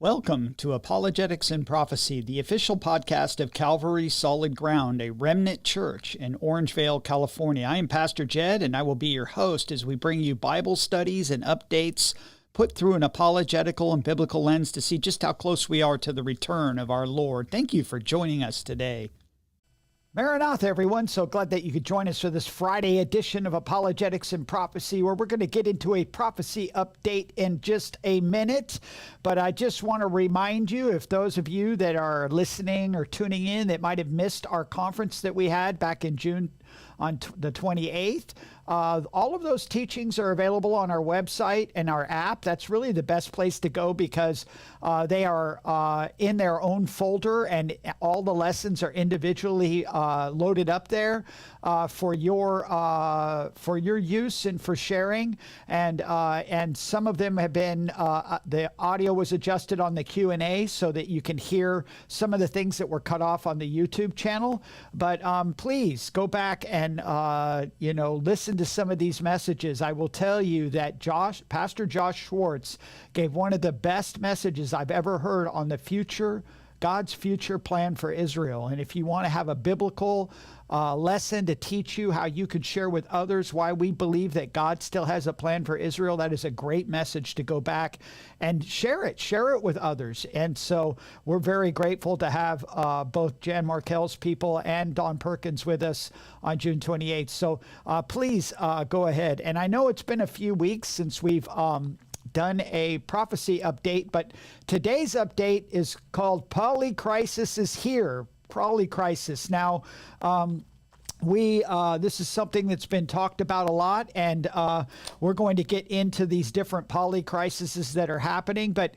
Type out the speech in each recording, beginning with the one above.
Welcome to Apologetics and Prophecy, the official podcast of Calvary Solid Ground, a remnant church in Orangevale, California. I am Pastor Jed, and I will be your host as we bring you Bible studies and updates put through an apologetical and biblical lens to see just how close we are to the return of our Lord. Thank you for joining us today. Maranatha, everyone. So glad that you could join us for this Friday edition of Apologetics and Prophecy, where we're going to get into a prophecy update in just a minute. But I just want to remind you, if those of you that are listening or tuning in that might have missed our conference that we had back in June on the 28th, all of those teachings are available on our website and our app. That's really the best place to go because they are in their own folder, and all the lessons are individually loaded up there for your use and for sharing. And some of them have been the audio was adjusted on the Q&A so that you can hear some of the things that were cut off on the YouTube channel. But please go back and listen to some of these messages. I will tell you that Pastor Josh Schwartz gave one of the best messages I've ever heard on the future, God's future plan for Israel. And if you want to have a biblical lesson to teach you how you could share with others why we believe that God still has a plan for Israel, that is a great message to go back and share it with others. And so we're very grateful to have both Jan Markell's people and Don Perkins with us on June 28th. So please go ahead. And I know it's been a few weeks since we've done a prophecy update, but today's update is called Polycrisis is Here. Polycrisis. Now, this is something that's been talked about a lot, and we're going to get into these different polycrises that are happening. But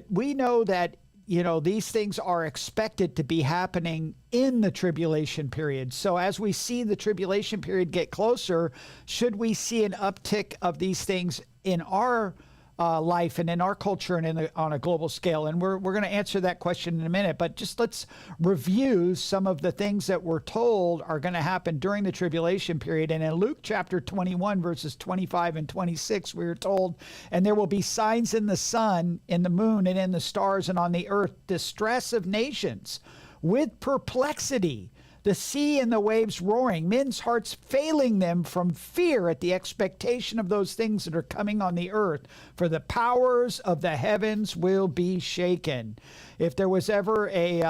we know that these things are expected to be happening in the tribulation period. So as we see the tribulation period get closer, should we see an uptick of these things in our life and in our culture and on a global scale? And we're going to answer that question in a minute, but just let's review some of the things that we're told are going to happen during the tribulation period. And in Luke chapter 21, verses 25 and 26, we are told, "And there will be signs in the sun, in the moon, and in the stars, and on the earth, distress of nations with perplexity, the sea and the waves roaring, men's hearts failing them from fear at the expectation of those things that are coming on the earth, for the powers of the heavens will be shaken." If there was ever a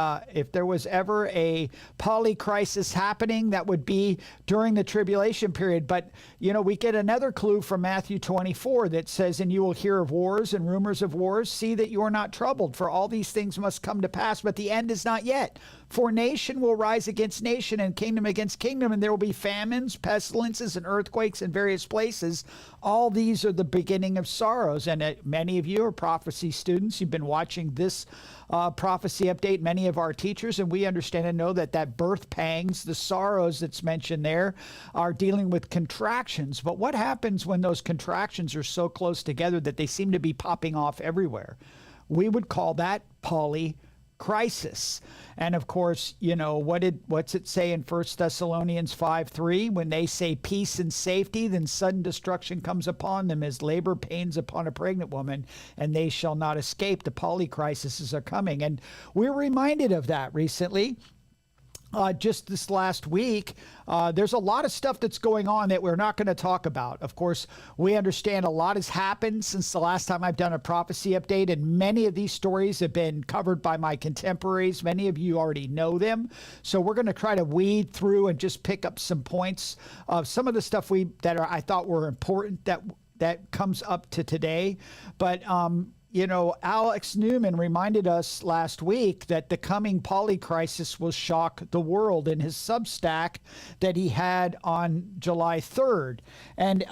polycrisis happening, that would be during the tribulation period. But we get another clue from Matthew 24 that says, "And you will hear of wars and rumors of wars. See that you are not troubled, for all these things must come to pass, but the end is not yet. For nation will rise against nation, and kingdom against kingdom, and there will be famines, pestilences, and earthquakes in various places. All these are the beginning of sorrows." And many of you are prophecy students. You've been watching this prophecy update, many of our teachers, and we understand and know that birth pangs, the sorrows that's mentioned there, are dealing with contractions. But what happens when those contractions are so close together that they seem to be popping off everywhere? We would call that polycrisis. And of course, what's it say in 1 Thessalonians 5:3? When they say peace and safety, then sudden destruction comes upon them as labor pains upon a pregnant woman, and they shall not escape. The polycrises are coming. And we're reminded of that recently. Just this last week, there's a lot of stuff that's going on that we're not going to talk about. Of course, we understand a lot has happened since the last time I've done a prophecy update, and many of these stories have been covered by my contemporaries. Many of you already know them. So we're going to try to weed through and just pick up some points of some of the stuff I thought were important that comes up to today. But Alex Newman reminded us last week that the coming polycrisis will shock the world in his Substack that he had on July 3rd. And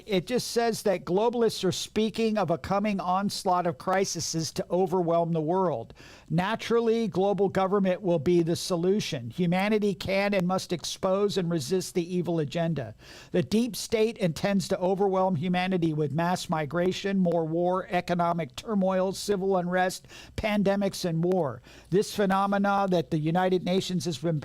it just says that globalists are speaking of a coming onslaught of crises to overwhelm the world. Naturally, global government will be the solution. Humanity can and must expose and resist the evil agenda. The deep state intends to overwhelm humanity with mass migration, more war, economic turmoil, civil unrest, pandemics, and war. This phenomena that the United Nations has been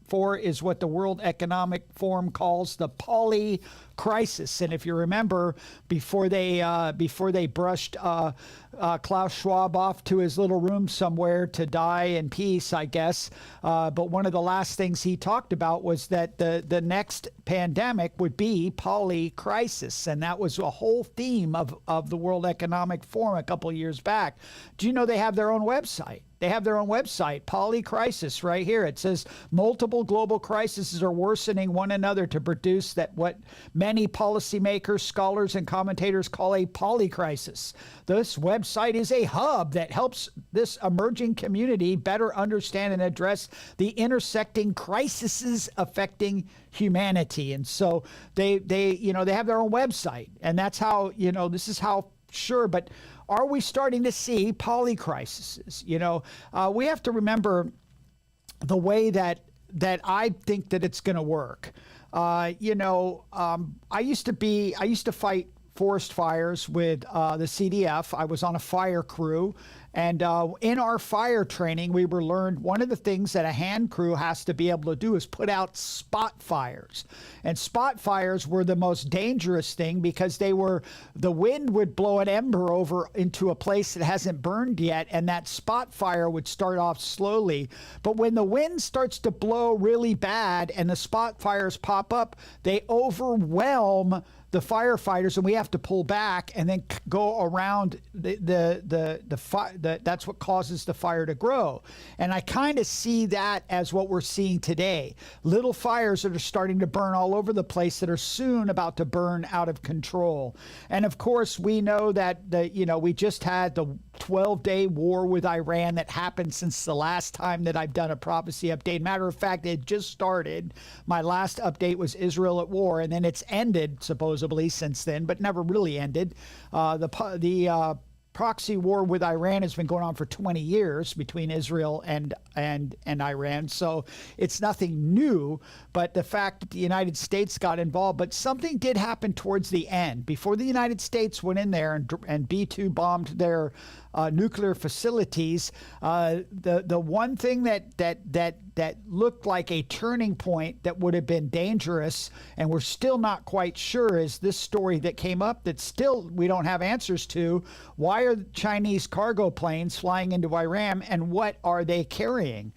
for is what the World Economic Forum calls the Polycrisis. And if you remember, before they brushed Klaus Schwab off to his little room somewhere to die in peace, I guess. But one of the last things he talked about was that the next pandemic would be polycrisis. And that was a whole theme of the World Economic Forum a couple of years back. Do you know they have their own website? They have their own website, Polycrisis, right here. It says multiple global crises are worsening one another to produce that what many policymakers, scholars, and commentators call a polycrisis. This website is a hub that helps this emerging community better understand and address the intersecting crises affecting humanity. And so they have their own website, and that's how, this is how, sure, but are we starting to see polycrises? We have to remember the way that I think that it's going to work. I used to fight forest fires with the CDF. I was on a fire crew. And in our fire training, we were learned one of the things that a hand crew has to be able to do is put out spot fires. And spot fires were the most dangerous thing because the wind would blow an ember over into a place that hasn't burned yet, and that spot fire would start off slowly. But when the wind starts to blow really bad and the spot fires pop up, they overwhelm the firefighters, and we have to pull back and then go around the fire. That's what causes the fire to grow. And I kind of see that as what we're seeing today. Little fires that are starting to burn all over the place that are soon about to burn out of control. And of course, we know that we just had the 12-day war with Iran that happened since the last time that I've done a prophecy update. Matter of fact, it just started. My last update was Israel at war, and then it's ended supposedly since then, but never really ended. The proxy war with Iran has been going on for 20 years between Israel and Iran. So it's nothing new, but the fact that the United States got involved, but something did happen towards the end. Before the United States went in there and B-2 bombed their nuclear facilities, the one thing that looked like a turning point that would have been dangerous, and we're still not quite sure, is this story that came up that still we don't have answers to. Why are Chinese cargo planes flying into Iran, and what are they carrying?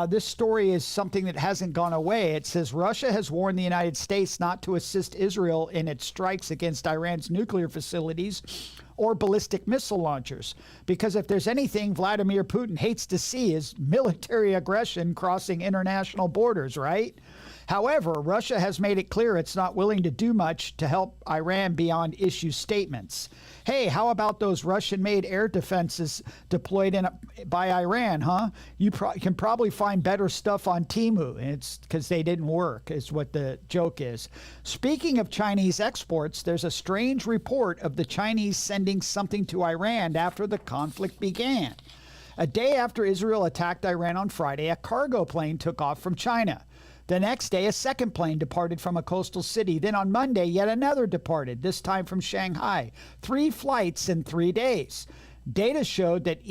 This story is something that hasn't gone away. It says Russia has warned the United States not to assist Israel in its strikes against Iran's nuclear facilities or ballistic missile launchers, because if there's anything Vladimir Putin hates to see is military aggression crossing international borders, right? However, Russia has made it clear it's not willing to do much to help Iran beyond issue statements. Hey, how about those Russian-made air defenses deployed by Iran, huh? You can probably find better stuff on Temu, and it's because they didn't work, is what the joke is. Speaking of Chinese exports, there's a strange report of the Chinese sending something to Iran after the conflict began. A day after Israel attacked Iran on Friday, a cargo plane took off from China. The next day, a second plane departed from a coastal city. Then on Monday, yet another departed, this time from Shanghai. 3 flights in 3 days. Data showed that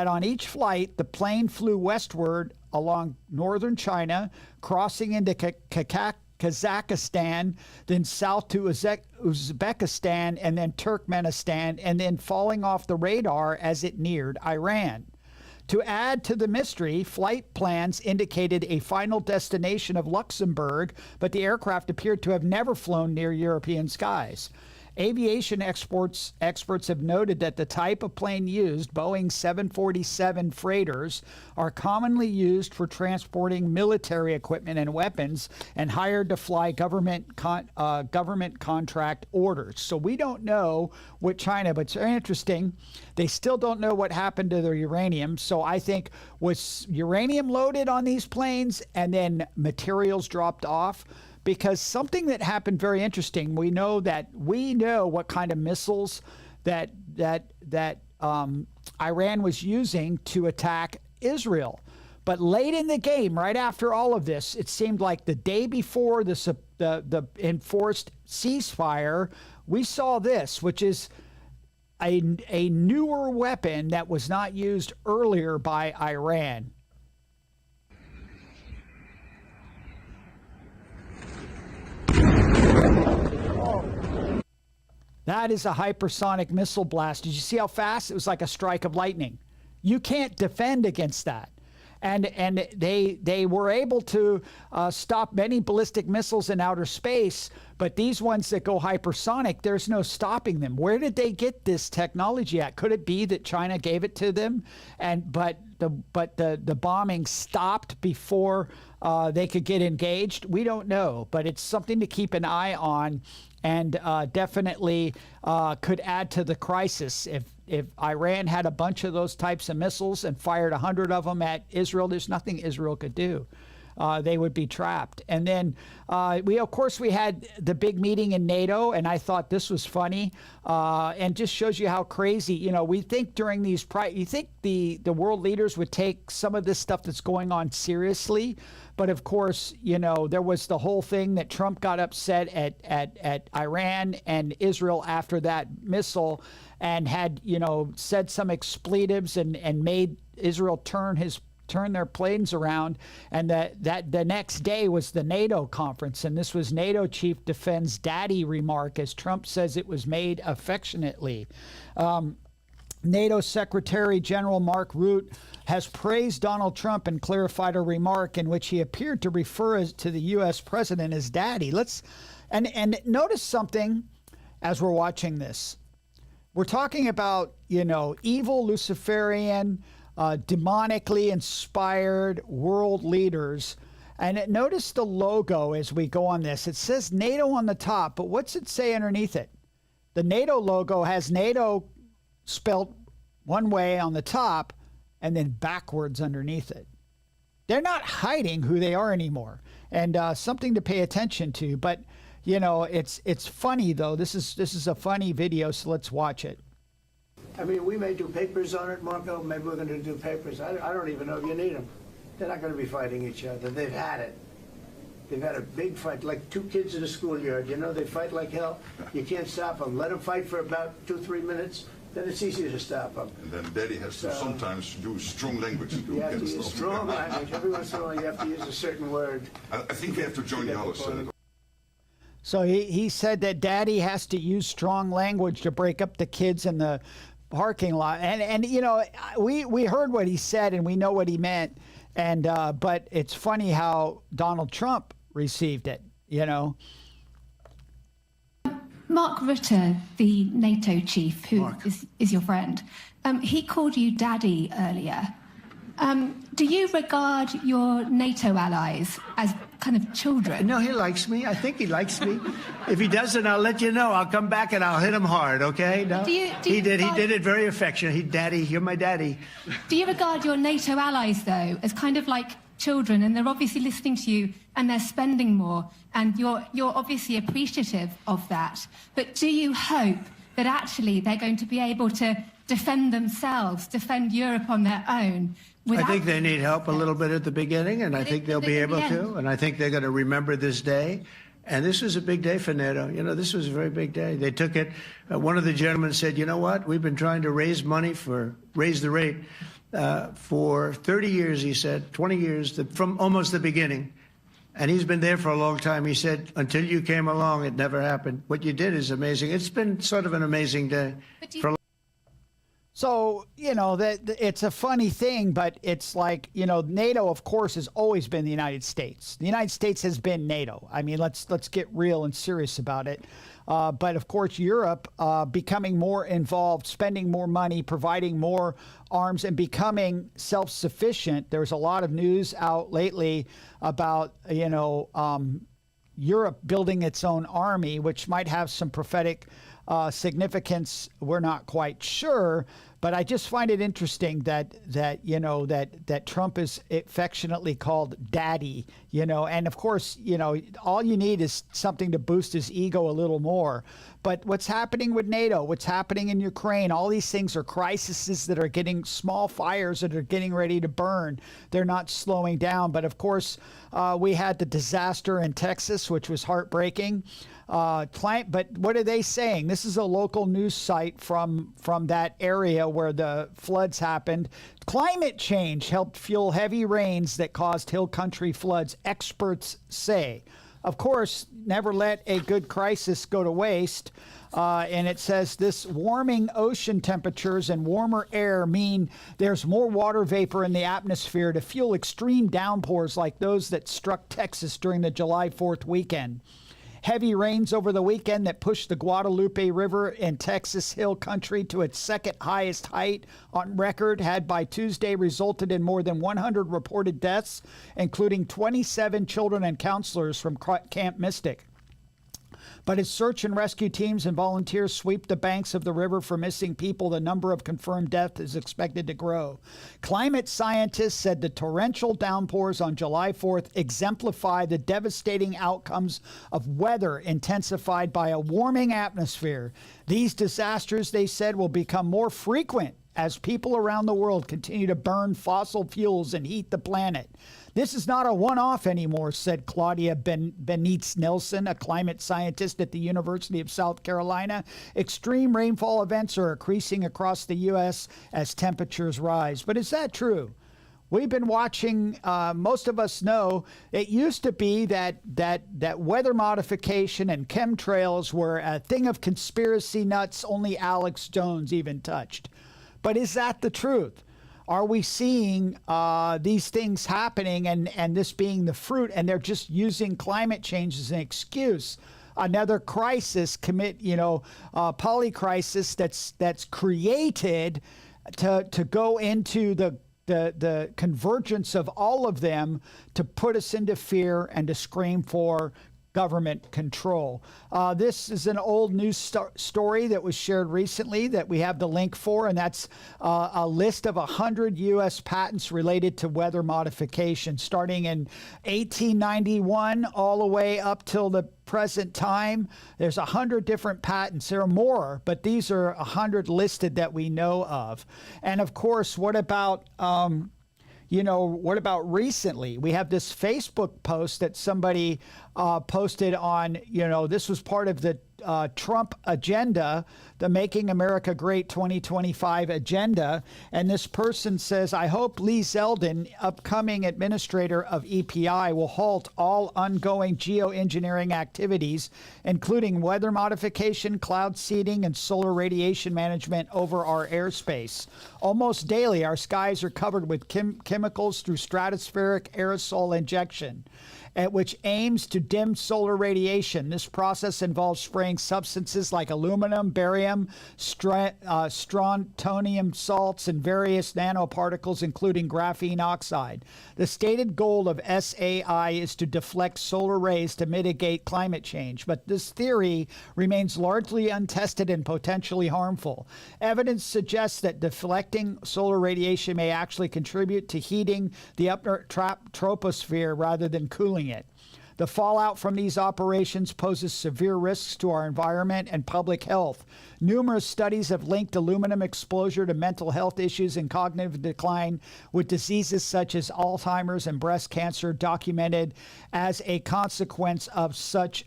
on each flight, the plane flew westward along northern China, crossing into Kazakhstan, then south to Uzbekistan, and then Turkmenistan, and then falling off the radar as it neared Iran. To add to the mystery, flight plans indicated a final destination of Luxembourg, but the aircraft appeared to have never flown near European skies. Aviation experts have noted that the type of plane used, Boeing 747 freighters, are commonly used for transporting military equipment and weapons and hired to fly government contract orders. So we don't know what China, but it's very interesting. They still don't know what happened to their uranium. So I think was uranium loaded on these planes and then materials dropped off? Because something that happened very interesting, we know what kind of missiles that Iran was using to attack Israel. But late in the game, right after all of this, it seemed like the day before the enforced ceasefire, we saw this, which is a newer weapon that was not used earlier by Iran. That is a hypersonic missile blast. Did you see how fast? It was like a strike of lightning. You can't defend against that. And they were able to stop many ballistic missiles in outer space, but these ones that go hypersonic, there's no stopping them. Where did they get this technology at? Could it be that China gave it to them, but the bombing stopped before they could get engaged? We don't know, but it's something to keep an eye on, and definitely could add to the crisis. If Iran had a bunch of those types of missiles and fired 100 of them at Israel, there's nothing Israel could do. They would be trapped. And then of course, we had the big meeting in NATO, and I thought this was funny, and just shows you how crazy. You know, we think during these, you think the world leaders would take some of this stuff that's going on seriously, but of course, you know, there was the whole thing that Trump got upset at Iran and Israel after that missile, and had, you know, said some expletives and made Israel turn their planes around. And that the next day was the NATO conference, and this was NATO chief defends daddy remark, as Trump says it was made affectionately. NATO Secretary General Mark Rutte has praised Donald Trump and clarified a remark in which he appeared to refer to the U.S. president as daddy. And notice something as we're watching this. We're talking about, you know, evil Luciferian, demonically inspired world leaders. And notice the logo as we go on this. It says NATO on the top, but what's it say underneath it? The NATO logo has NATO spelled one way on the top and then backwards underneath it. They're not hiding who they are anymore, and something to pay attention to. But you know, it's funny though. This is a funny video, so let's watch it. I mean, we may do papers on it, Marco. Maybe we're going to do papers. I don't even know if you need them. They're not going to be fighting each other. They've had it. They've had a big fight, like two kids in a schoolyard. You know, they fight like hell. You can't stop them. Let them fight for about 2-3 minutes. Then it's easier to stop them. And then Daddy has to sometimes use strong language to You have to use strong language. Every once in a while, you have to use a certain word. I think we have to join the others. So he said that Daddy has to use strong language to break up the kids in the parking lot. And you know, we heard what he said and we know what he meant. And but it's funny how Donald Trump received it, you know. Mark Rutte, the NATO chief, who is your friend, he called you daddy earlier. Do you regard your NATO allies as kind of children? No, he likes me. I think he likes me. If he doesn't, I'll let you know. I'll come back and I'll hit him hard, okay? No? He did it very affectionate. Daddy, you're my daddy. Do you regard your NATO allies, though, as kind of like children, and they're obviously listening to you and they're spending more, and you're obviously appreciative of that, but do you hope that actually they're going to be able to defend themselves, defend Europe on their own? I think they need help a little bit at the beginning, and I think they'll be able to, and I think they're going to remember this day. And this was a big day for NATO. You know, this was a very big day. They took it. One of the gentlemen said, you know what? We've been trying to raise money raise the rate for 30 years, he said, 20 years, from almost the beginning. And he's been there for a long time. He said, until you came along, it never happened. What you did is amazing. It's been sort of an amazing day. So, you know, it's a funny thing, but it's like, you know, NATO, of course, has always been the United States. The United States has been NATO. I mean, let's get real and serious about it. But of course, Europe becoming more involved, spending more money, providing more arms, and becoming self-sufficient. There's a lot of news out lately about, you know, Europe building its own army, which might have some prophetic significance. We're not quite sure. But I just find it interesting that you know that Trump is affectionately called daddy, you know, and of course, you know, all you need is something to boost his ego a little more. But what's happening with NATO, what's happening in Ukraine, all these things are crises that are getting small fires that are getting ready to burn. They're not slowing down. But of course, we had the disaster in Texas, which was heartbreaking. But what are they saying? This is a local news site from that area where the floods happened. Climate change helped fuel heavy rains that caused hill country floods, experts say. of course, never let a good crisis go to waste. And it says this warming ocean temperatures and warmer air mean there's more water vapor in the atmosphere to fuel extreme downpours like those that struck Texas during the July 4th weekend. Heavy rains over the weekend that pushed the Guadalupe River in Texas Hill Country to its second highest height on record had by Tuesday resulted in more than 100 reported deaths, including 27 children and counselors from Camp Mystic. But as search and rescue teams and volunteers sweep the banks of the river for missing people, the number of confirmed deaths is expected to grow. Climate scientists said the torrential downpours on July 4th exemplify the devastating outcomes of weather intensified by a warming atmosphere. These disasters, they said, will become more frequent as people around the world continue to burn fossil fuels and heat the planet. This is not a one-off anymore, said Claudia Benitez Nelson, a climate scientist at the University of South Carolina. Extreme rainfall events are increasing across the U.S. as temperatures rise. But is that true? We've been watching, most of us know, it used to be that weather modification and chemtrails were a thing of conspiracy nuts only Alex Jones even touched. But is that the truth? Are we seeing these things happening and this being the fruit, and they're just using climate change as an excuse? Another crisis, Polycrisis that's created to go into the convergence of all of them to put us into fear and to scream for government control. This is an old news story that was shared recently that we have the link for, and that's a list of 100 U.S. patents related to weather modification, starting in 1891 all the way up till the present time. There's 100 different patents. There are more, but these are 100 listed that we know of. And of course, what about what about recently? We have this Facebook post that somebody posted on, this was part of the Trump agenda, the Making America Great 2025 agenda. And this person says, I hope Lee Zeldin, upcoming administrator of EPI, will halt all ongoing geoengineering activities, including weather modification, cloud seeding, and solar radiation management over our airspace. Almost daily, our skies are covered with chemicals through stratospheric aerosol injection, which aims to dim solar radiation. This process involves spraying substances like aluminum, barium, strontium salts, and various nanoparticles, including graphene oxide. The stated goal of SAI is to deflect solar rays to mitigate climate change, but this theory remains largely untested and potentially harmful. Evidence suggests that deflecting solar radiation may actually contribute to heating the upper troposphere rather than cooling it. The fallout from these operations poses severe risks to our environment and public health. Numerous studies have linked aluminum exposure to mental health issues and cognitive decline, with diseases such as Alzheimer's and breast cancer documented as a consequence of such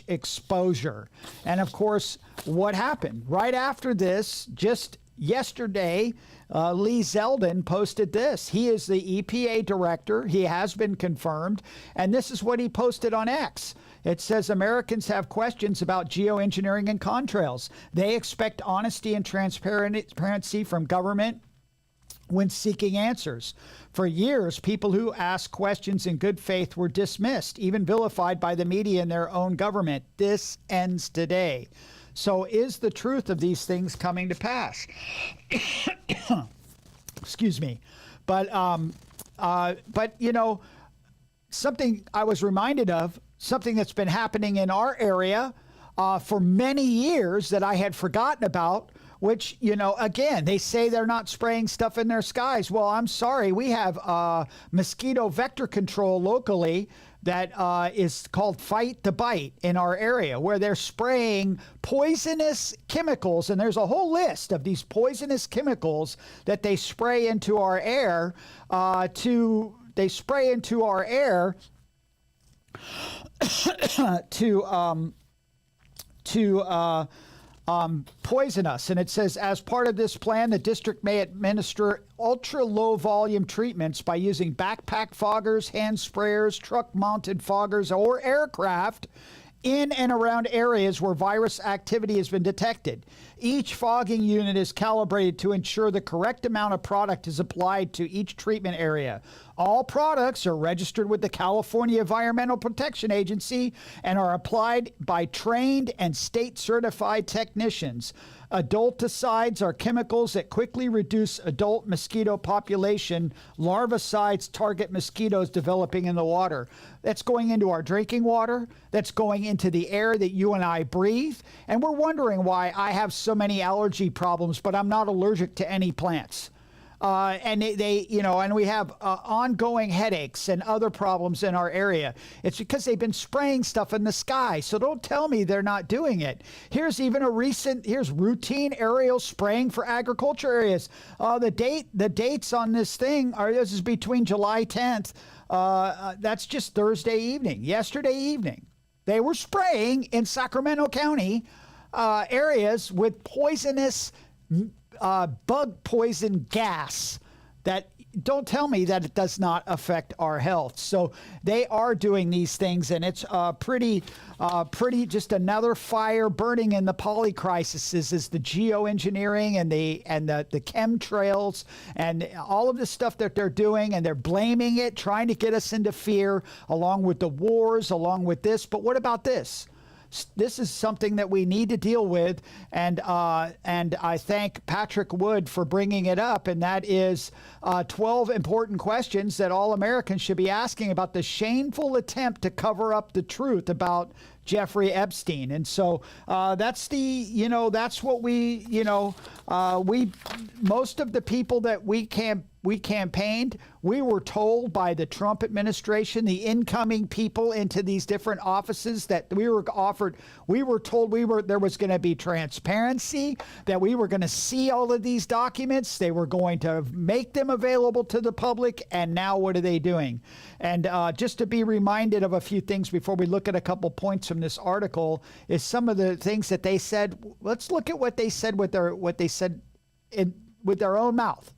exposure. And of course, what happened? Right after this, just yesterday, Lee Zeldin posted this. He is the EPA director. He has been confirmed. And this is what he posted on X. It says Americans have questions about geoengineering and contrails. They expect honesty and transparency from government when seeking answers. For years, people who asked questions in good faith were dismissed, even vilified by the media and their own government. This ends today. So is the truth of these things coming to pass? Excuse me. But something I was reminded of, something that's been happening in our area for many years that I had forgotten about, which, again, they say they're not spraying stuff in their skies. Well, I'm sorry. We have mosquito vector control locally that is called Fight the Bite in our area, where they're spraying poisonous chemicals. And there's a whole list of these poisonous chemicals that they spray into our air to poison us. And it says, as part of this plan, the district may administer ultra low volume treatments by using backpack foggers, hand sprayers, truck mounted foggers, or aircraft in and around areas where virus activity has been detected. Each fogging unit is calibrated to ensure the correct amount of product is applied to each treatment area. All products are registered with the California Environmental Protection Agency and are applied by trained and state-certified technicians. Adulticides are chemicals that quickly reduce adult mosquito population. Larvicides target mosquitoes developing in the water. That's going into our drinking water. That's going into the air that you and I breathe. And we're wondering why I have so many allergy problems, but I'm not allergic to any plants. And and we have ongoing headaches and other problems in our area. It's because they've been spraying stuff in the sky. So don't tell me they're not doing it. Here's routine aerial spraying for agriculture areas. The dates on this thing this is between July 10th. That's just Thursday evening, yesterday evening. They were spraying in Sacramento County areas with poisonous bug poison gas. That, don't tell me that it does not affect our health. So they are doing these things, and it's pretty just another fire burning in the Polycrisis is the geoengineering and the chemtrails and all of the stuff that they're doing, and they're blaming it, trying to get us into fear, along with the wars, along with this. But what about this? This is something that we need to deal with, and I thank Patrick Wood for bringing it up, and that is 12 important questions that all Americans should be asking about the shameful attempt to cover up the truth about Jeffrey Epstein. And so that's what most of the people that we campaigned, we were told by the Trump administration, the incoming people into these different offices, that we were told there was going to be transparency, that we were going to see all of these documents, they were going to make them available to the public, and now what are they doing? And just to be reminded of a few things before we look at a couple points from this article, is some of the things that they said. Let's look at what they said with their own mouth.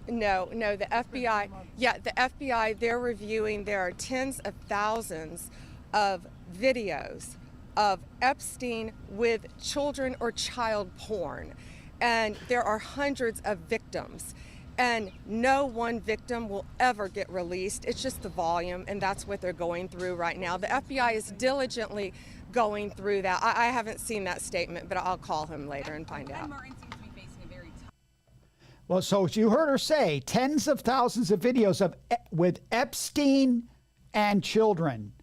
No, the FBI, the FBI, they're reviewing, there are tens of thousands of videos of Epstein with children or child porn. And there are hundreds of victims. And no one victim will ever get released. It's just the volume, and that's what they're going through right now. The FBI is diligently going through that. I haven't seen that statement, but I'll call him later and find out. Well, so you heard her say tens of thousands of videos with Epstein and children.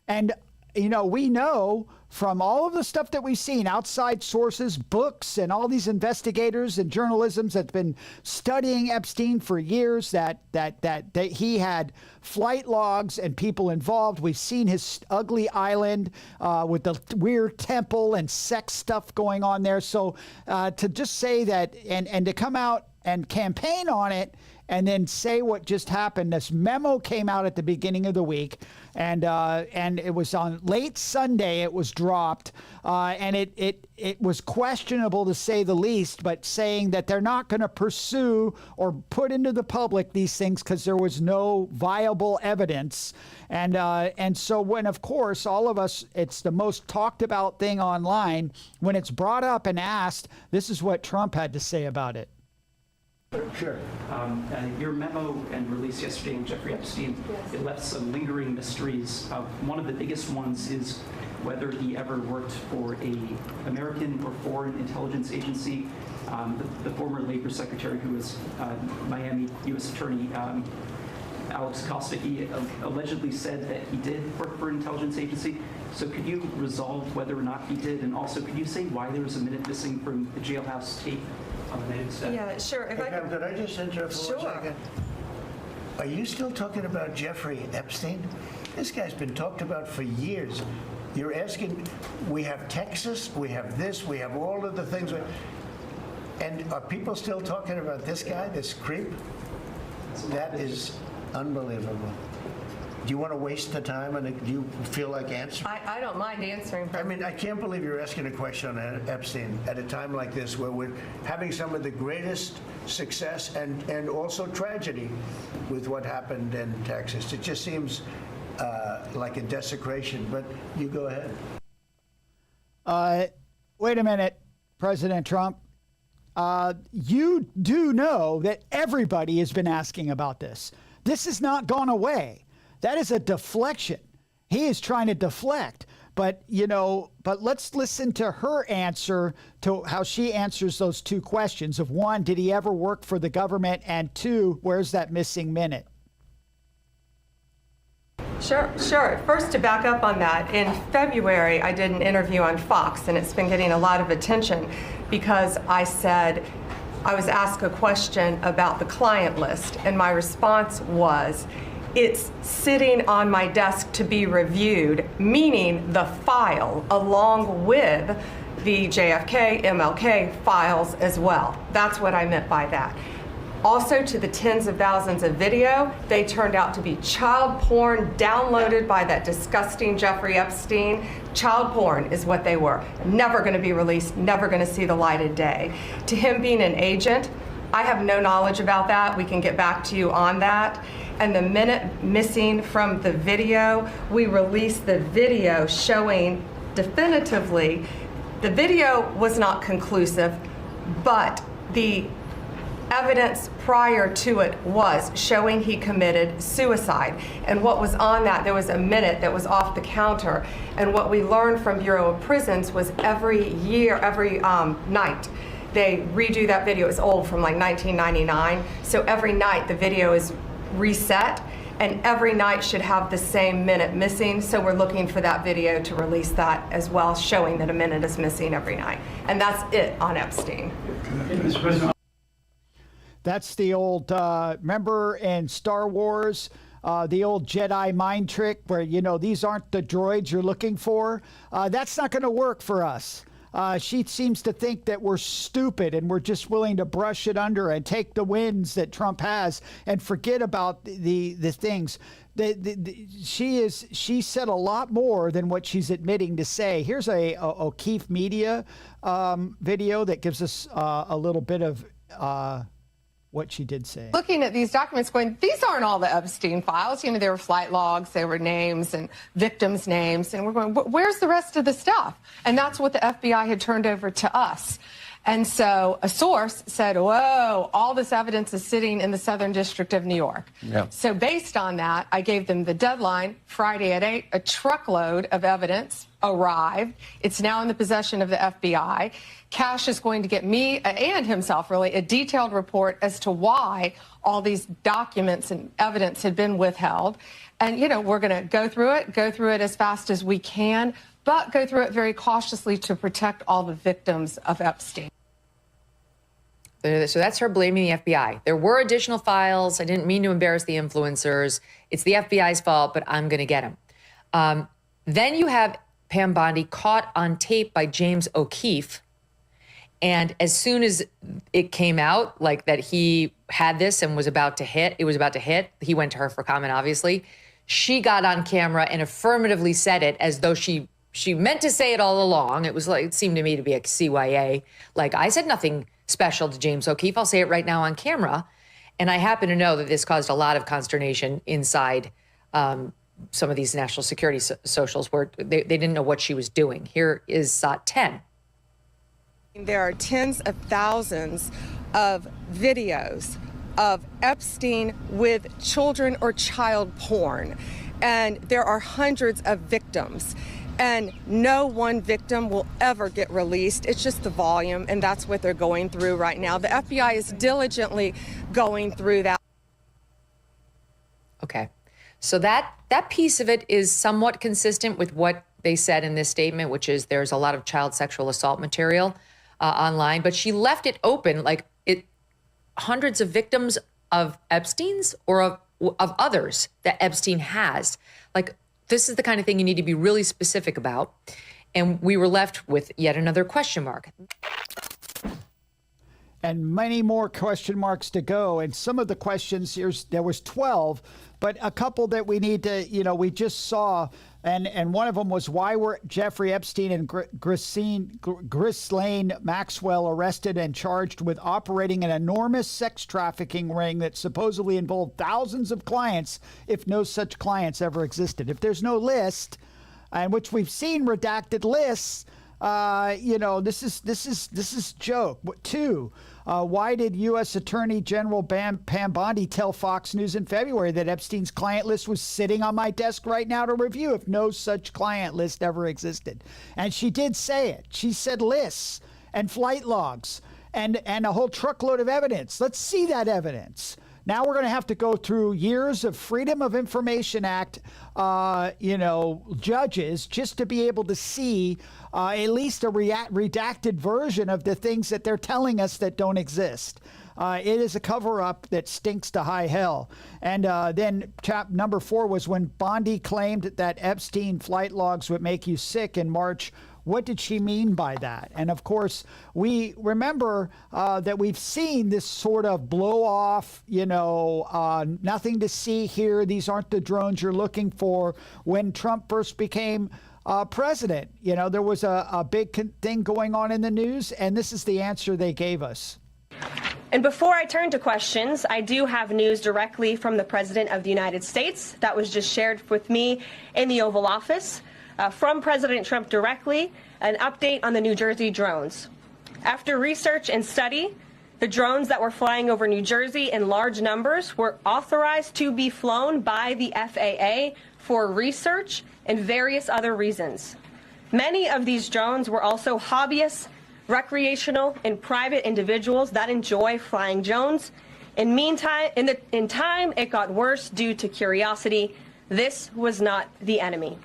And, we know from all of the stuff that we've seen, outside sources, books, and all these investigators and journalism that's been studying Epstein for years, that he had flight logs and people involved. We've seen his ugly island with the weird temple and sex stuff going on there. So to just say that and to come out and campaign on it and then say what just happened. This memo came out at the beginning of the week, and it was on late Sunday. It was dropped, and it was questionable to say the least. But saying that they're not going to pursue or put into the public these things because there was no viable evidence, and so when, of course, all of us, it's the most talked about thing online. When it's brought up and asked, this is what Trump had to say about it. Sure. Your memo and release yesterday on Jeffrey Epstein, it left some lingering mysteries. One of the biggest ones is whether he ever worked for a American or foreign intelligence agency. The former labor secretary, who was Miami U.S. Attorney Alex Costa, he allegedly said that he did work for an intelligence agency. So could you resolve whether or not he did? And also, could you say why there was a minute missing from the jailhouse tape on the NATO staff? Yeah, sure. Could I just interrupt for 1 second? Are you still talking about Jeffrey Epstein? This guy's been talked about for years. You're asking, we have Texas, we have this, we have all of the things. And are people still talking about this guy, this creep? That is unbelievable. Do you want to waste the time, and do you feel like answering? I don't mind answering. I mean, I can't believe you're asking a question on Epstein at a time like this, where we're having some of the greatest success and also tragedy with what happened in Texas. It just seems like a desecration, but you go ahead. Wait a minute, President Trump. You do know that everybody has been asking about this. This has not gone away. That is a deflection. He is trying to deflect. But, but let's listen to her answer to how she answers those two questions of, one, did he ever work for the government? And two, where's that missing minute? Sure. First, to back up on that, in February, I did an interview on Fox, and it's been getting a lot of attention because I said, I was asked a question about the client list, and my response was, it's sitting on my desk to be reviewed, meaning the file along with the JFK, MLK files as well. That's what I meant by that. Also, to the tens of thousands of video, they turned out to be child porn downloaded by that disgusting Jeffrey Epstein. Child porn is what they were. Never going to be released, never going to see the light of day. To him being an agent, I have no knowledge about that. We can get back to you on that. And the minute missing from the video, we released the video showing definitively, the video was not conclusive, but the evidence prior to it was showing he committed suicide. And what was on that, there was a minute that was off the counter. And what we learned from Bureau of Prisons was every night, they redo that video. It's old, from like 1999. So every night the video is reset, and every night should have the same minute missing. So we're looking for that video to release that as well, showing that a minute is missing every night. And that's it on Epstein. Mr. President. That's the old, remember in Star Wars, the old Jedi mind trick where, these aren't the droids you're looking for. That's not going to work for us. She seems to think that we're stupid and we're just willing to brush it under and take the wins that Trump has and forget about the things. She said a lot more than what she's admitting to say. Here's a OKeefe Media video that gives us a little bit of what she did say. Looking at these documents going, these aren't all the Epstein files. There were flight logs, there were names and victims' names. And we're going, where's the rest of the stuff? And that's what the FBI had turned over to us. And so a source said, whoa, all this evidence is sitting in the Southern District of New York. Yep. So based on that, I gave them the deadline, Friday at 8, a truckload of evidence arrived. It's now in the possession of the FBI. Cash is going to get me and himself, really, a detailed report as to why all these documents and evidence had been withheld. And, we're going to go through it as fast as we can, but go through it very cautiously to protect all the victims of Epstein. So that's her blaming the FBI. There were additional files. I didn't mean to embarrass the influencers. It's the FBI's fault, but I'm going to get them. Then you have Pam Bondi caught on tape by James OKeefe. And as soon as it came out, like that he had this and was about to hit, he went to her for comment, obviously. She got on camera and affirmatively said it as though she meant to say it all along. It was like, it seemed to me to be a CYA. Like, I said nothing special to James OKeefe. I'll say it right now on camera. And I happen to know that this caused a lot of consternation inside some of these national security socials where they didn't know what she was doing. Here is 10. There are tens of thousands of videos of Epstein with children or child porn. And there are hundreds of victims. And no one victim will ever get released. It's just the volume, and that's what they're going through right now. The FBI is diligently going through that. Okay. So that piece of it is somewhat consistent with what they said in this statement, which is there's a lot of child sexual assault material online, but she left it open, like hundreds of victims of Epstein's or of others that Epstein has. Like, this is the kind of thing you need to be really specific about. And we were left with yet another question mark. and many more question marks to go. And some of the questions, there was 12, but a couple that we need to, we just saw, and one of them was, why were Jeffrey Epstein and Ghislaine Maxwell arrested and charged with operating an enormous sex trafficking ring that supposedly involved thousands of clients, if no such clients ever existed? If there's no list, and which we've seen redacted lists, this is joke. 2, why did U.S. Attorney General Pam Bondi tell Fox News in February that Epstein's client list was sitting on my desk right now to review if no such client list ever existed? And she did say it. She said lists and flight logs and a whole truckload of evidence. Let's see that evidence. Now we're going to have to go through years of Freedom of Information Act, judges, just to be able to see at least a redacted version of the things that they're telling us that don't exist. It is a cover-up that stinks to high hell. And then number 4 was when Bondi claimed that Epstein flight logs would make you sick in March. What did she mean by that? And of course, we remember that we've seen this sort of blow off, nothing to see here. These aren't the drones you're looking for. When Trump first became president, there was a big thing going on in the news, and this is the answer they gave us. And before I turn to questions, I do have news directly from the President of the United States that was just shared with me in the Oval Office. From President Trump directly, an update on the New Jersey drones. After research and study, the drones that were flying over New Jersey in large numbers were authorized to be flown by the FAA for research and various other reasons. Many of these drones were also hobbyists, recreational, and private individuals that enjoy flying drones. In time, it got worse due to curiosity. This was not the enemy.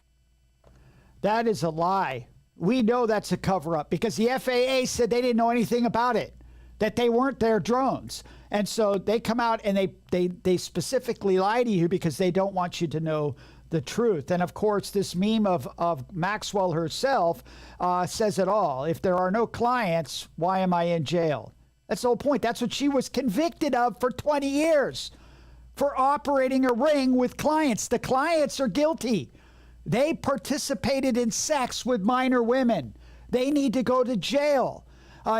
That is a lie. We know that's a cover-up because the FAA said they didn't know anything about it, that they weren't their drones. And so they come out and they specifically lie to you because they don't want you to know the truth. And of course, this meme of Maxwell herself says it all. If there are no clients, why am I in jail? That's the whole point. That's what she was convicted of for 20 years, for operating a ring with clients. The clients are guilty. They participated in sex with minor women. They need to go to jail.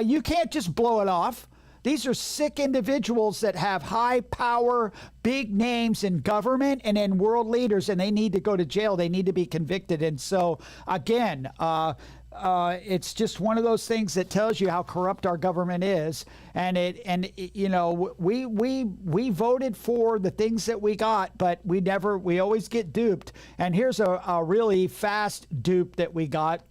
You can't just blow it off. These are sick individuals that have high power, big names in government and in world leaders, and they need to go to jail. They need to be convicted. And so, again, it's just one of those things that tells you how corrupt our government is. We voted for the things that we got, but we always get duped. And here's a really fast dupe that we got.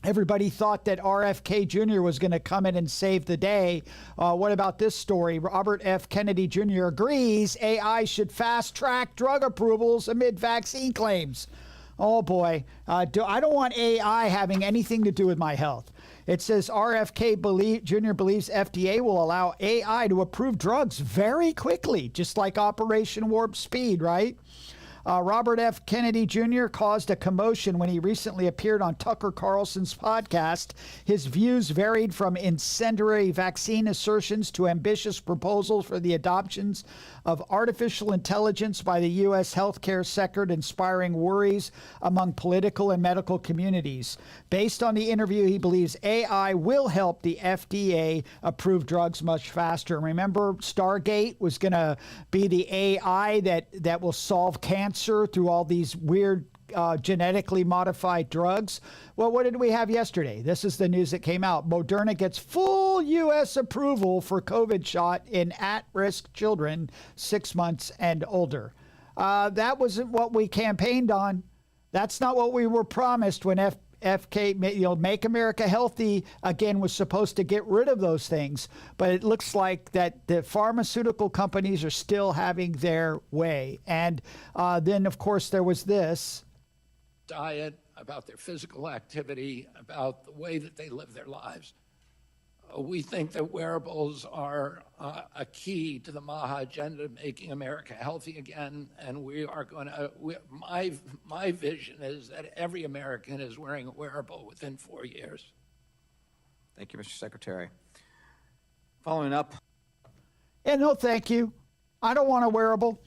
Everybody thought that RFK Jr. was going to come in and save the day. What about this story? Robert F. Kennedy Jr. agrees AI should fast-track drug approvals amid vaccine claims. Oh, boy. I don't want AI having anything to do with my health. It says RFK Jr. believes FDA will allow AI to approve drugs very quickly, just like Operation Warp Speed, right? Robert F. Kennedy Jr. caused a commotion when he recently appeared on Tucker Carlson's podcast. His views varied from incendiary vaccine assertions to ambitious proposals for the adoptions of artificial intelligence by the U.S. healthcare sector, inspiring worries among political and medical communities. Based on the interview, he believes AI will help the FDA approve drugs much faster. Remember, Stargate was going to be the AI that will solve cancer through all these weird genetically modified drugs. Well, what did we have yesterday? This is the news that came out. Moderna gets full U.S. approval for COVID shot in at-risk children 6 months and older. That wasn't what we campaigned on. That's not what we were promised when FK, Make America Healthy again was supposed to get rid of those things. But it looks like that the pharmaceutical companies are still having their way. And then, of course, there was this. Diet, about their physical activity, about the way that they live their lives. We think that wearables are a key to the MAHA agenda, making America healthy again, and we are going to, my vision is that every American is wearing a wearable within 4 years. Thank you, Mr. Secretary. Following up. Yeah, no, thank you. I don't want a wearable.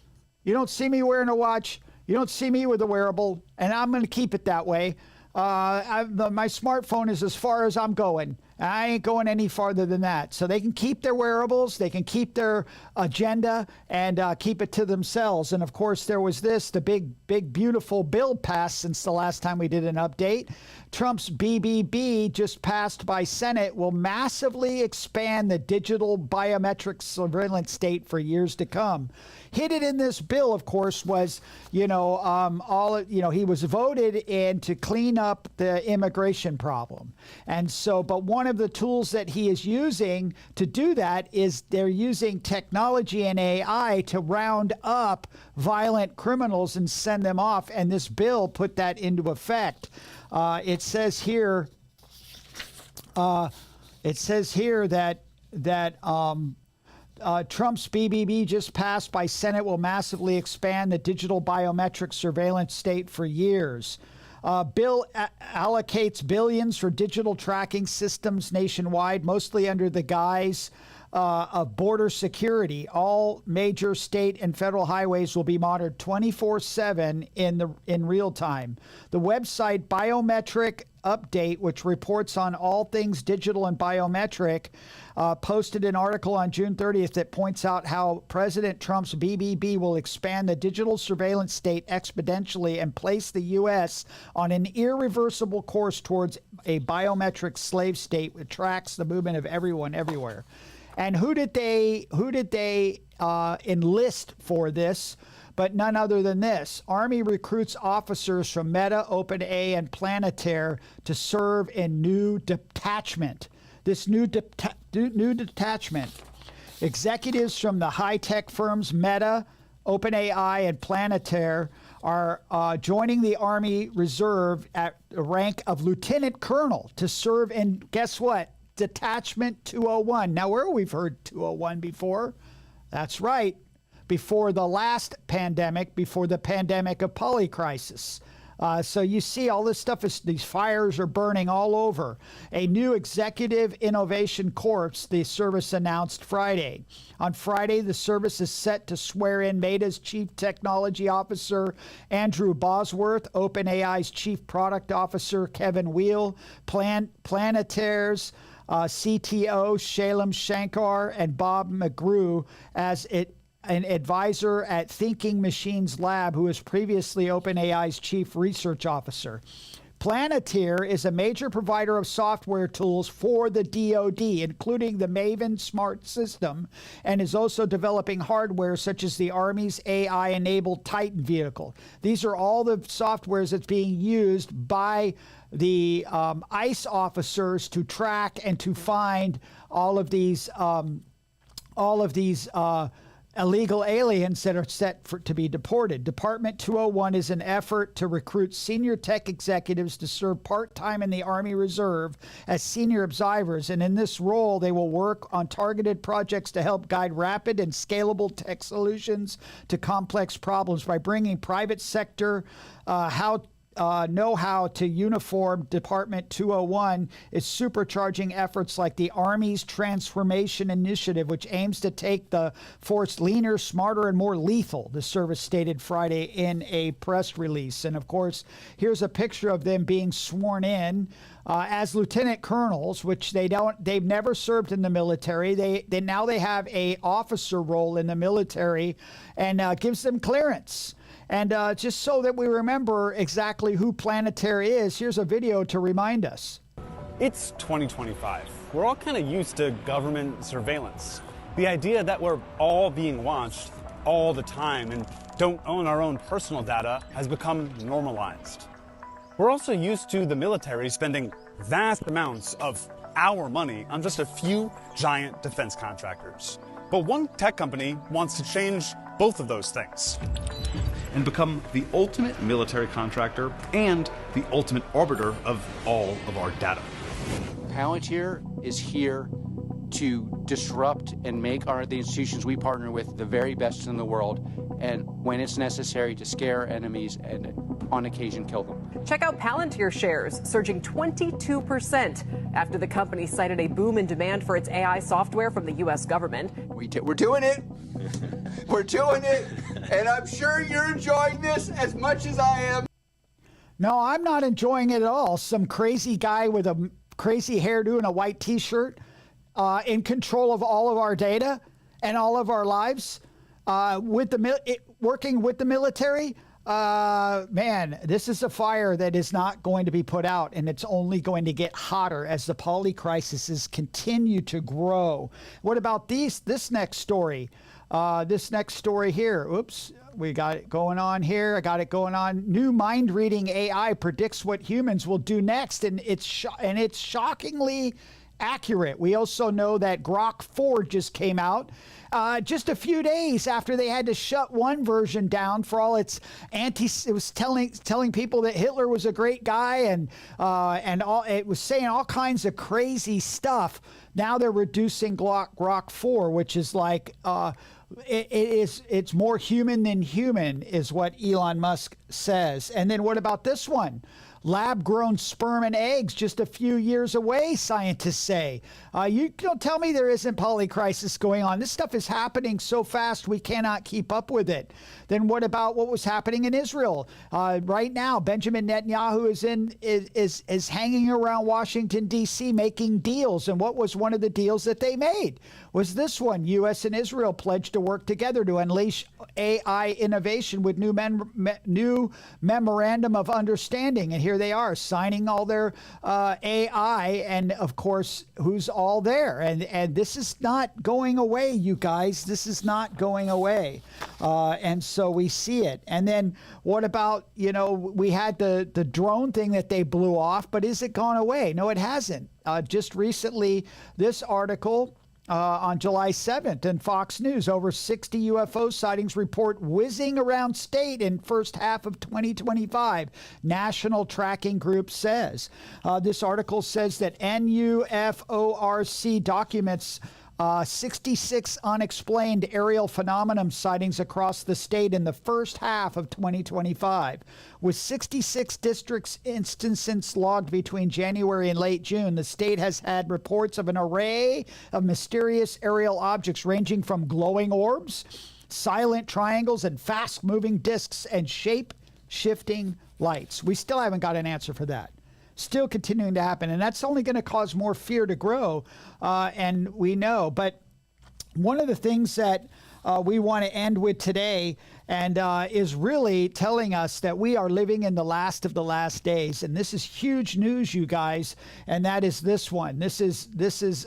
You don't see me wearing a watch. You don't see me with a wearable, and I'm going to keep it that way. My smartphone is as far as I'm going. I ain't going any farther than that. So they can keep their wearables, they can keep their agenda, and keep it to themselves. And of course, there was the big, beautiful bill passed since the last time we did an update. Trump's BBB, just passed by Senate, will massively expand the digital biometric surveillance state for years to come. Hidden in this bill, of course, was, he was voted in to clean up the immigration problem. And so, but one of the tools that he is using to do that is they're using technology and AI to round up violent criminals and send them off. And this bill put that into effect. It says here that Trump's BBB, just passed by Senate, will massively expand the digital biometric surveillance state for years. Bill allocates billions for digital tracking systems nationwide, mostly under the guise of border security. All major state and federal highways will be monitored 24/7 in real time. The website Biometric Update, which reports on all things digital and biometric, posted an article on June 30th that points out how President Trump's BBB will expand the digital surveillance state exponentially and place the U.S. on an irreversible course towards a biometric slave state which tracks the movement of everyone everywhere. And who did they enlist for this? But none other than this. Army recruits officers from Meta, OpenAI, and Palantir to serve in new detachment. This new detachment. Executives from the high-tech firms Meta, OpenAI, and Palantir are joining the Army Reserve at the rank of lieutenant colonel to serve in, guess what? Detachment 201. Now, where we've heard 201 before? That's right. Before the last pandemic, before the pandemic of Polycrisis. So you see all this stuff, these fires are burning all over. A new Executive Innovation Corps, the service announced Friday. On Friday, the service is set to swear in Meta's Chief Technology Officer, Andrew Bosworth, OpenAI's Chief Product Officer, Kevin Weil, Palantir's CTO, Shalem Shankar, and Bob McGrew as an advisor at Thinking Machines Lab, who was previously OpenAI's Chief Research Officer. Palantir is a major provider of software tools for the DoD, including the Maven Smart System, and is also developing hardware such as the Army's AI-enabled Titan vehicle. These are all the softwares that's being used by the ICE officers to track and to find all of these illegal aliens that are set to be deported. Department 201 is an effort to recruit senior tech executives to serve part-time in the Army Reserve as senior observers, and in this role, they will work on targeted projects to help guide rapid and scalable tech solutions to complex problems by bringing private sector know-how to uniform. Department 201 is supercharging efforts like the Army's Transformation Initiative, which aims to take the force leaner, smarter, and more lethal, the service stated Friday in a press release. And of course, here's a picture of them being sworn in as lieutenant colonels, which they've never served in the military. They now have a officer role in the military, and gives them clearance. And just so that we remember exactly who Palantir is, here's a video to remind us. It's 2025. We're all kind of used to government surveillance. The idea that we're all being watched all the time and don't own our own personal data has become normalized. We're also used to the military spending vast amounts of our money on just a few giant defense contractors. But one tech company wants to change both of those things and become the ultimate military contractor and the ultimate arbiter of all of our data. Palantir is here to disrupt and make the institutions we partner with the very best in the world, and when it's necessary, to scare enemies and on occasion kill them. Check out Palantir shares surging 22% after the company cited a boom in demand for its AI software from the U.S. government. We're doing it. We're doing it. And I'm sure you're enjoying this as much as I am. No, I'm not enjoying it at all. Some crazy guy with a crazy hairdo and a white T-shirt in control of all of our data and all of our lives, working with the military. Man, this is a fire that is not going to be put out, and it's only going to get hotter as the Polycrisis continue to grow. What about this next story? This next story here. Oops, we got it going on here. I got it going on. New mind-reading AI predicts what humans will do next, and it's shockingly accurate. We also know that Grok 4 just came out just a few days after they had to shut one version down for all its it was telling people that Hitler was a great guy and all, it was saying all kinds of crazy stuff. Now they're reducing Grok 4, which is like it's more human than human, is what Elon Musk says. And then what about this one? Lab-grown sperm and eggs just a few years away, scientists say. You don't tell me there isn't Polycrisis going on. This stuff is happening so fast we cannot keep up with it. Then what about what was happening in Israel? Right now, Benjamin Netanyahu is hanging around Washington, D.C. making deals. And what was one of the deals that they made? Was this one. U.S. and Israel pledged to work together to unleash AI innovation with new memorandum of understanding. And here they are signing all their AI, and of course, who's all there. And this is not going away, you guys. This is not going away. And so we see it. And then what about, we had the drone thing that they blew off, but is it gone away? No, it hasn't. Just recently, this article on July 7th in Fox News, over 60 UFO sightings report whizzing around state in first half of 2025, National Tracking Group says. This article says that NUFORC documents 66 unexplained aerial phenomenon sightings across the state in the first half of 2025. With 66 districts instances logged between January and late June, the state has had reports of an array of mysterious aerial objects ranging from glowing orbs, silent triangles, and fast-moving disks and shape-shifting lights. We still haven't got an answer for that. Still continuing to happen, and that's only going to cause more fear to grow, and we know. But one of the things that we want to end with today and is really telling us that we are living in the last of the last days, and this is huge news, you guys, and that is this one. This is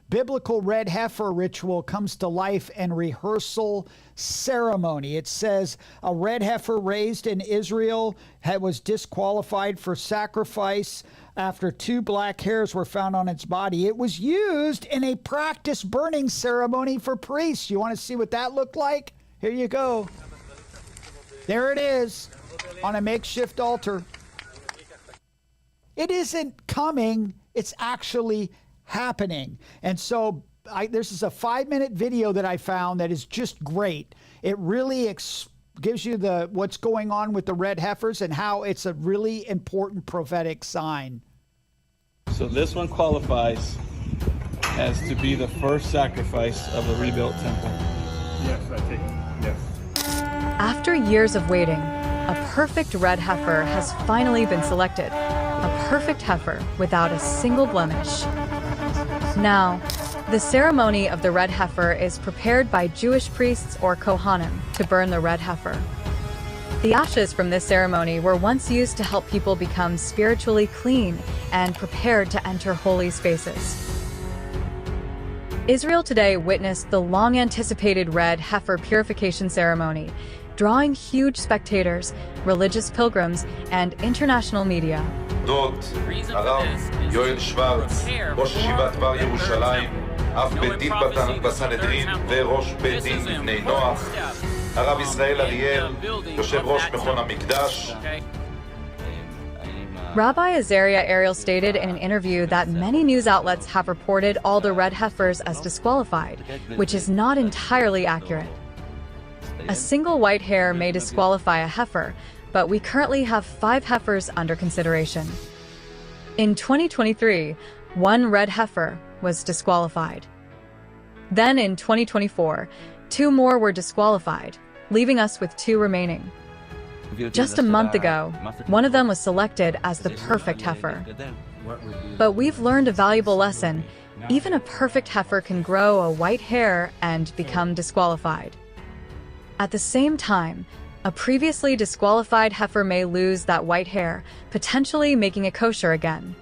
biblical red heifer ritual comes to life and rehearsal ceremony. It says a red heifer raised in Israel was disqualified for sacrifice after 2 black hairs were found on its body. It was used in a practice burning ceremony for priests. You want to see what that looked like? Here you go. There it is on a makeshift altar. It isn't coming. It's actually happening. And so this is a 5-minute video that I found that is just great. It really gives you what's going on with the red heifers and how it's a really important prophetic sign. So this one qualifies as to be the first sacrifice of a rebuilt temple. Yes, I take it. Yes. After years of waiting, a perfect red heifer has finally been selected. A perfect heifer without a single blemish. Now, the ceremony of the red heifer is prepared by Jewish priests or Kohanim to burn the red heifer. The ashes from this ceremony were once used to help people become spiritually clean and prepared to enter holy spaces. Israel today witnessed the long-anticipated red heifer purification ceremony, drawing huge spectators, religious pilgrims, and international media. הרב יואל שוורץ, ראש ישיבת בר ירושלים, אב בית דין בסנהדרין וראש בית דין לבני נוח, הרב ישראל אריאל, יושב ראש מכון המקדש. Rabbi Azaria Ariel stated in an interview that many news outlets have reported all the red heifers as disqualified, which is not entirely accurate. A single white hair may disqualify a heifer, but we currently have 5 heifers under consideration. In 2023, 1 red heifer was disqualified. Then in 2024, 2 more were disqualified, leaving us with 2 remaining. Just a month ago, one of them was selected as the perfect heifer. But we've learned a valuable lesson. Even a perfect heifer can grow a white hair and become disqualified. At the same time, a previously disqualified heifer may lose that white hair, potentially making it kosher again.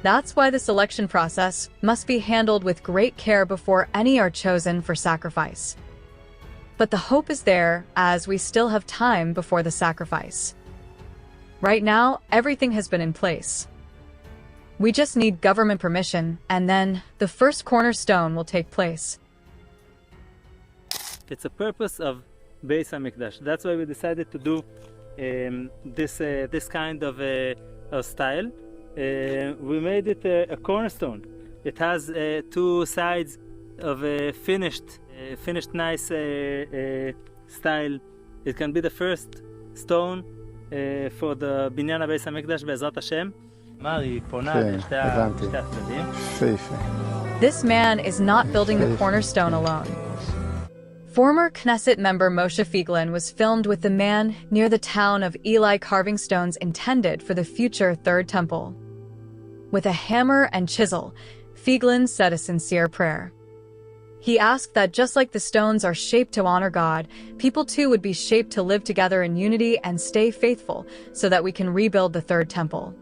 That's why the selection process must be handled with great care before any are chosen for sacrifice. But the hope is there, as we still have time before the sacrifice. Right now, everything has been in place. We just need government permission, and then the first cornerstone will take place. It's a purpose of Beis HaMikdash. That's why we decided to do this kind of style. We made it a cornerstone. It has 2 sides of a finished nice style. It can be the first stone for the Binyan Beis HaMikdash Be'ezrat Hashem. This man is not building the cornerstone alone. Former Knesset member Moshe Feiglin was filmed with the man near the town of Eli carving stones intended for the future Third Temple. With a hammer and chisel, Feiglin said a sincere prayer. He asked that just like the stones are shaped to honor God, people too would be shaped to live together in unity and stay faithful so that we can rebuild the Third Temple.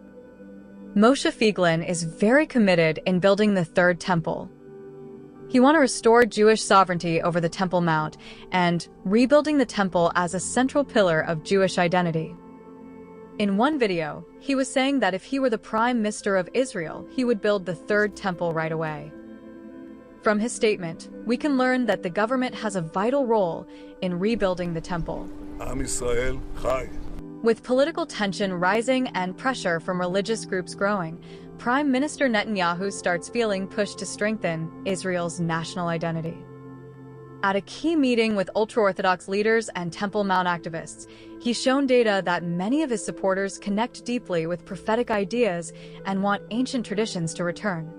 Moshe Feiglin is very committed in building the Third Temple. He wants to restore Jewish sovereignty over the Temple Mount and rebuilding the temple as a central pillar of Jewish identity. In one video, he was saying that if he were the Prime Minister of Israel, he would build the Third Temple right away. From his statement, we can learn that the government has a vital role in rebuilding the temple. Am Yisrael Chai. With political tension rising and pressure from religious groups growing, Prime Minister Netanyahu starts feeling pushed to strengthen Israel's national identity. At a key meeting with ultra-Orthodox leaders and Temple Mount activists, he's shown data that many of his supporters connect deeply with prophetic ideas and want ancient traditions to return.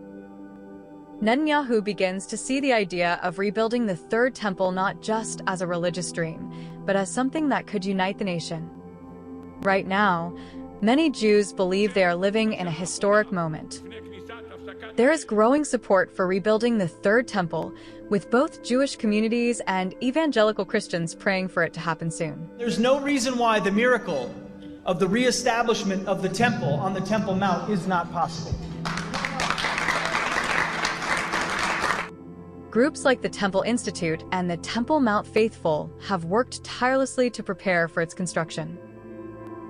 Netanyahu begins to see the idea of rebuilding the Third Temple not just as a religious dream, but as something that could unite the nation. Right now, many Jews believe they are living in a historic moment. There is growing support for rebuilding the Third Temple, with both Jewish communities and evangelical Christians praying for it to happen soon. There's no reason why the miracle of the reestablishment of the temple on the Temple Mount is not possible. Groups like the Temple Institute and the Temple Mount Faithful have worked tirelessly to prepare for its construction.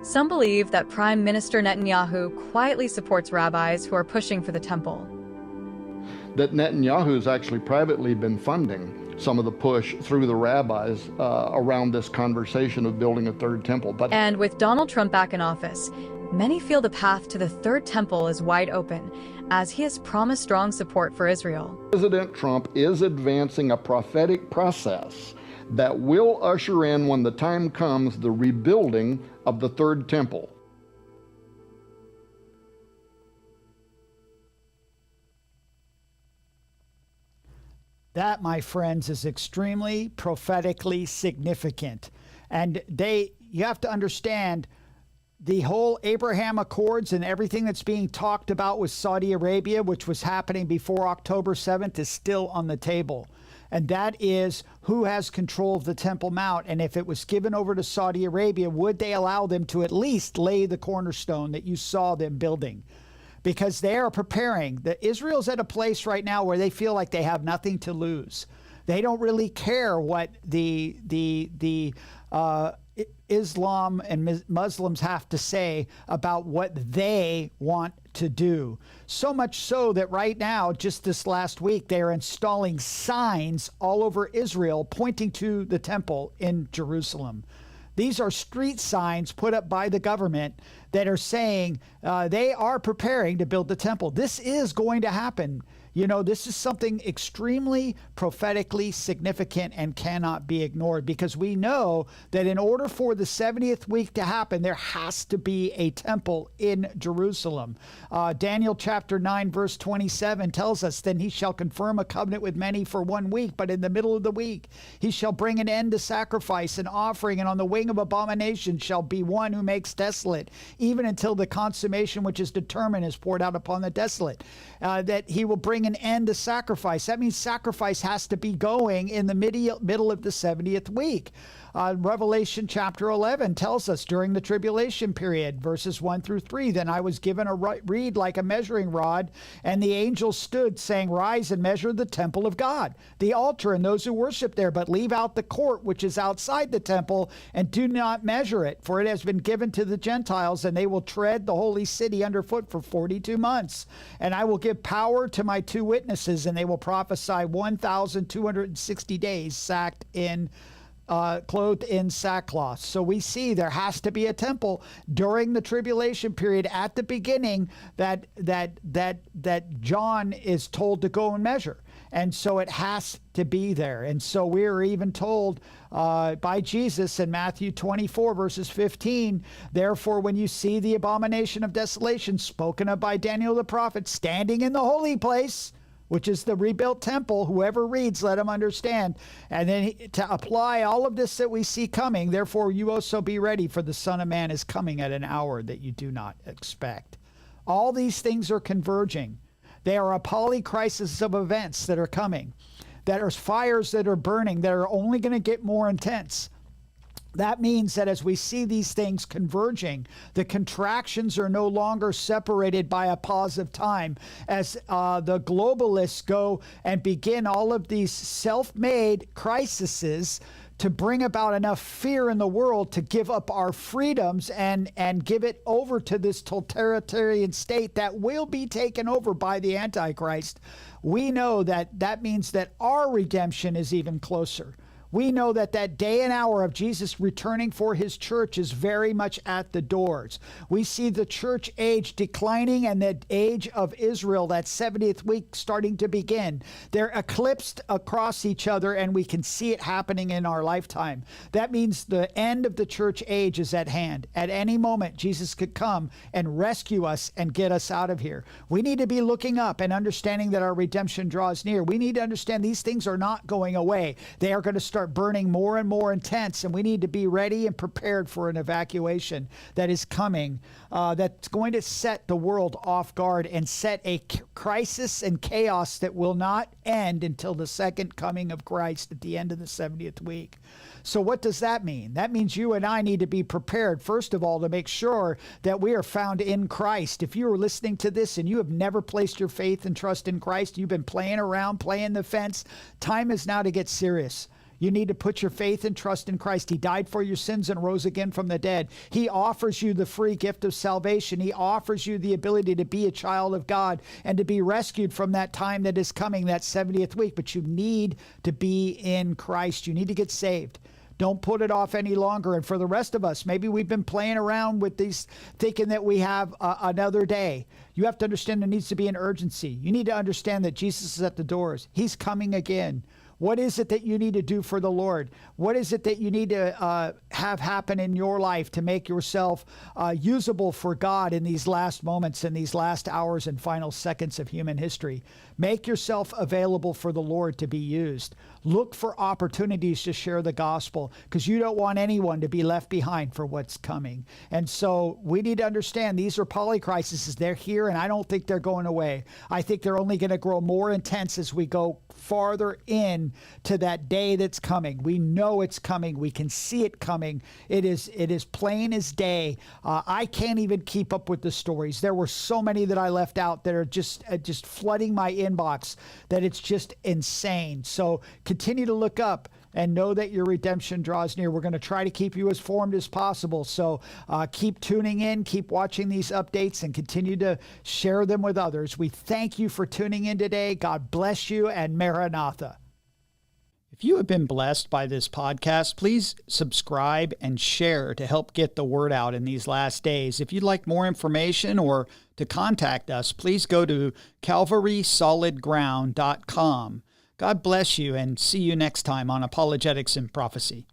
Some believe that Prime Minister Netanyahu quietly supports rabbis who are pushing for the temple. That Netanyahu has actually privately been funding some of the push through the rabbis around this conversation of building a third temple. And with Donald Trump back in office, many feel the path to the Third Temple is wide open, as he has promised strong support for Israel. President Trump is advancing a prophetic process that will usher in, when the time comes, the rebuilding of the Third Temple. That, my friends, is extremely prophetically significant. And you have to understand, the whole Abraham Accords and everything that's being talked about with Saudi Arabia, which was happening before October 7th, is still on the table. And that is who has control of the Temple Mount. And if it was given over to Saudi Arabia, would they allow them to at least lay the cornerstone that you saw them building? Because they are preparing. Israel's at a place right now where they feel like they have nothing to lose. They don't really care what the Islam and Muslims have to say about what they want to do. So much so that right now, just this last week, they are installing signs all over Israel pointing to the temple in Jerusalem. These are street signs put up by the government that are saying they are preparing to build the temple. This is going to happen. You know, this is something extremely prophetically significant and cannot be ignored, because we know that in order for the 70th week to happen, there has to be a temple in Jerusalem. Daniel chapter 9, verse 27 tells us, then he shall confirm a covenant with many for 1 week, but in the middle of the week he shall bring an end to sacrifice and offering, and on the wing of abomination shall be one who makes desolate, even until the consummation which is determined is poured out upon the desolate. That he will bring an end to sacrifice. That means sacrifice has to be going in the middle of the 70th week. Revelation chapter 11 tells us during the tribulation period, verses 1 through 3, then I was given a reed like a measuring rod, and the angel stood, saying, rise and measure the temple of God, the altar, and those who worship there, but leave out the court which is outside the temple, and do not measure it, for it has been given to the Gentiles, and they will tread the holy city underfoot for 42 months. And I will give power to my 2 witnesses, and they will prophesy 1,260 days, clothed in sackcloth. So we see there has to be a temple during the tribulation period at the beginning that John is told to go and measure. And so it has to be there. And so we're even told by Jesus in Matthew 24, verses 15, therefore, when you see the abomination of desolation spoken of by Daniel the prophet standing in the holy place, which is the rebuilt temple, whoever reads, let him understand. And then to apply all of this that we see coming, therefore you also be ready, for the Son of Man is coming at an hour that you do not expect. All these things are converging. They are a polycrisis of events that are coming, that are fires that are burning, that are only going to get more intense. That means that as we see these things converging, the contractions are no longer separated by a pause of time. As the globalists go and begin all of these self-made crises to bring about enough fear in the world to give up our freedoms and give it over to this totalitarian state that will be taken over by the Antichrist, we know that that means that our redemption is even closer. We know that that day and hour of Jesus returning for his church is very much at the doors. We see the church age declining and the age of Israel, that 70th week, starting to begin. They're eclipsed across each other, and we can see it happening in our lifetime. That means the end of the church age is at hand. At any moment, Jesus could come and rescue us and get us out of here. We need to be looking up and understanding that our redemption draws near. We need to understand these things are not going away. They are going to start burning more and more intense, and we need to be ready and prepared for an evacuation that is coming, that's going to set the world off guard and set a crisis and chaos that will not end until the second coming of Christ at the end of the 70th week. So what does that mean? That means you and I need to be prepared, first of all, to make sure that we are found in Christ. If you are listening to this and you have never placed your faith and trust in Christ, you've been playing around, playing the fence, time is now to get serious. You need to put your faith and trust in Christ. He died for your sins and rose again from the dead. He offers you the free gift of salvation. He offers you the ability to be a child of God and to be rescued from that time that is coming, that 70th week. But you need to be in Christ. You need to get saved. Don't put it off any longer. And for the rest of us, maybe we've been playing around with these, thinking that we have another day. You have to understand there needs to be an urgency. You need to understand that Jesus is at the doors. He's coming again. What is it that you need to do for the Lord? What is it that you need to have happen in your life to make yourself usable for God in these last moments, in these last hours and final seconds of human history? Make yourself available for the Lord to be used. Look for opportunities to share the gospel, because you don't want anyone to be left behind for what's coming. And so we need to understand these are polycrises. They're here, and I don't think they're going away. I think they're only going to grow more intense as we go farther in to that day that's coming. We know it's coming. We can see it coming. It is plain as day. I can't even keep up with the stories. There were so many that I left out that are just flooding my inbox that it's just insane. So continue to look up and know that your redemption draws near. We're going to try to keep you as informed as possible. So keep tuning in, keep watching these updates, and continue to share them with others. We thank you for tuning in today. God bless you, and Maranatha. If you have been blessed by this podcast, please subscribe and share to help get the word out in these last days. If you'd like more information or to contact us, please go to calvarysolidground.com. God bless you, and see you next time on Apologetics and Prophecy.